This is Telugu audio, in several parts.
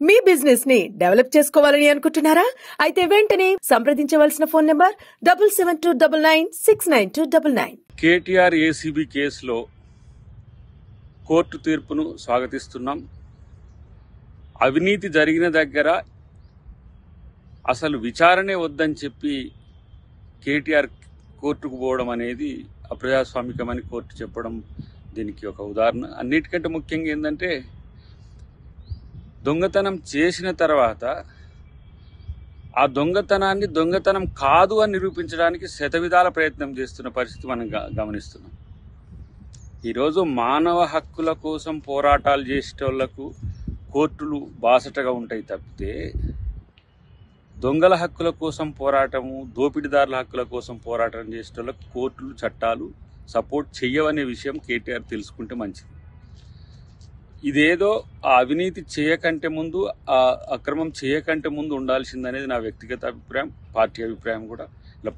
మీ బిజినెస్ ని డెవలప్ చేసుకోవాలని అనుకుంటున్నారా? అయితే వెంటనే సంప్రదించవలసిన ఫోన్ నంబర్ 7729969299. కేటీఆర్ ఏసీబీ కేసులో కోర్టు తీర్పును స్వాగతిస్తున్నాం. అవినీతి జరిగిన దగ్గర అసలు విచారణే వద్దని చెప్పి కేటీఆర్ కోర్టుకు పోవడం అనేది అప్రజాస్వామికమని కోర్టు చెప్పడం దీనికి ఒక ఉదాహరణ. అన్నిటికంటే ముఖ్యంగా ఏంటంటే, దొంగతనం చేసిన తర్వాత ఆ దొంగతనాన్ని దొంగతనం కాదు అని నిరూపించడానికి శతవిధాల ప్రయత్నం చేస్తున్న పరిస్థితి మనం గమనిస్తున్నాం. ఈరోజు మానవ హక్కుల కోసం పోరాటాలు చేసేటోళ్లకు కోర్టులు బాసటగా ఉంటాయి తప్పితే, దొంగల హక్కుల కోసం పోరాటము, దోపిడీదారుల హక్కుల కోసం పోరాటం చేసేటోళ్లకు కోర్టులు, చట్టాలు సపోర్ట్ చెయ్యవనే విషయం కేటీఆర్ తెలుసుకుంటే మంచిది. ఇదేదో ఆ అవినీతి చేయకంటే ముందు, ఆ అక్రమం చేయకంటే ముందు ఉండాల్సిందనేది నా వ్యక్తిగత అభిప్రాయం, పార్టీ అభిప్రాయం కూడా. ఇలా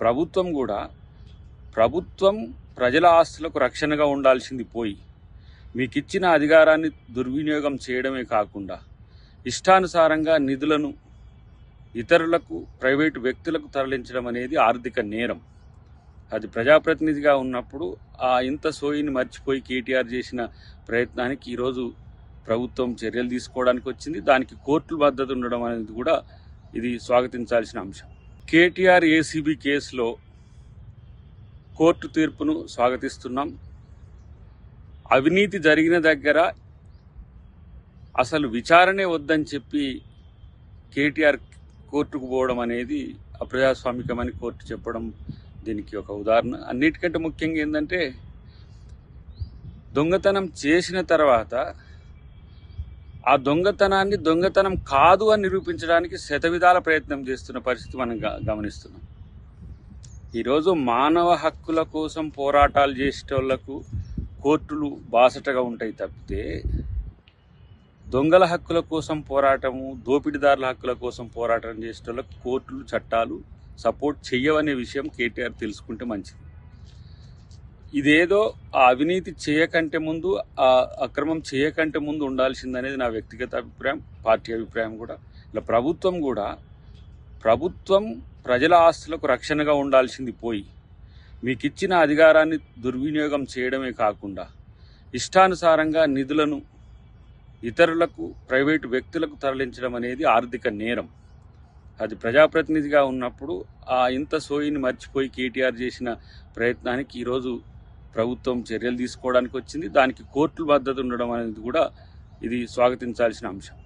ప్రభుత్వం ప్రజల ఆస్తులకు రక్షణగా ఉండాల్సింది పోయి, మీకు ఇచ్చిన అధికారాన్ని దుర్వినియోగం చేయడమే కాకుండా ఇష్టానుసారంగా నిధులను ఇతరులకు, ప్రైవేటు వ్యక్తులకు తరలించడం అనేది ఆర్థిక నేరం. అది ప్రజాప్రతినిధిగా ఉన్నప్పుడు ఇంత సోయిని మర్చిపోయి కేటీఆర్ చేసిన ప్రయత్నానికి ఈరోజు ప్రభుత్వం చర్యలు తీసుకోవడానికి వచ్చింది. దానికి కోర్టుల మద్దతు ఉండడం అనేది కూడా ఇది స్వాగతించాల్సిన అంశం. కేటీఆర్ ఏసీబీ కేసులో కోర్టు తీర్పును స్వాగతిస్తున్నాం. అవినీతి జరిగిన దగ్గర అసలు విచారణే వద్దని చెప్పి కేటీఆర్ కోర్టుకు పోవడం అనేది అప్రజాస్వామికమని కోర్టు చెప్పడం దీనికి ఒక ఉదాహరణ. అన్నిటికంటే ముఖ్యంగా ఏంటంటే, దొంగతనం చేసిన తర్వాత ఆ దొంగతనాన్ని దొంగతనం కాదు అని నిరూపించడానికి శతవిధాల ప్రయత్నం చేస్తున్న పరిస్థితి మనం గమనిస్తున్నాం. ఈరోజు మానవ హక్కుల కోసం పోరాటాలు చేసేటోళ్లకు కోర్టులు బాసటగా ఉంటాయి తప్పితే, దొంగల హక్కుల కోసం పోరాటము, దోపిడీదారుల హక్కుల కోసం పోరాటం చేసేటోళ్లకు కోర్టులు, చట్టాలు సపోర్ట్ చెయ్యవనే విషయం కేటీఆర్ తెలుసుకుంటే మంచిది. ఇదేదో ఆ అవినీతి చేయకంటే ముందు, ఆ అక్రమం చేయకంటే ముందు ఉండాల్సిందనేది నా వ్యక్తిగత అభిప్రాయం, పార్టీ అభిప్రాయం కూడా. ఇలా ప్రభుత్వం ప్రజల ఆస్తులకు రక్షణగా ఉండాల్సింది పోయి, మీకు ఇచ్చిన అధికారాన్ని దుర్వినియోగం చేయడమే కాకుండా ఇష్టానుసారంగా నిధులను ఇతరులకు, ప్రైవేటు వ్యక్తులకు తరలించడం అనేది ఆర్థిక నేరం. అది ప్రజాప్రతినిధిగా ఉన్నప్పుడు ఇంత సోయిని మర్చిపోయి కేటీఆర్ చేసిన ప్రయత్నానికి ఈరోజు ప్రభుత్వం చర్యలు తీసుకోవడానికి వచ్చింది. దానికి కోర్టుల మద్దతు ఉండడం అనేది కూడా ఇది స్వాగతించాల్సిన అంశం.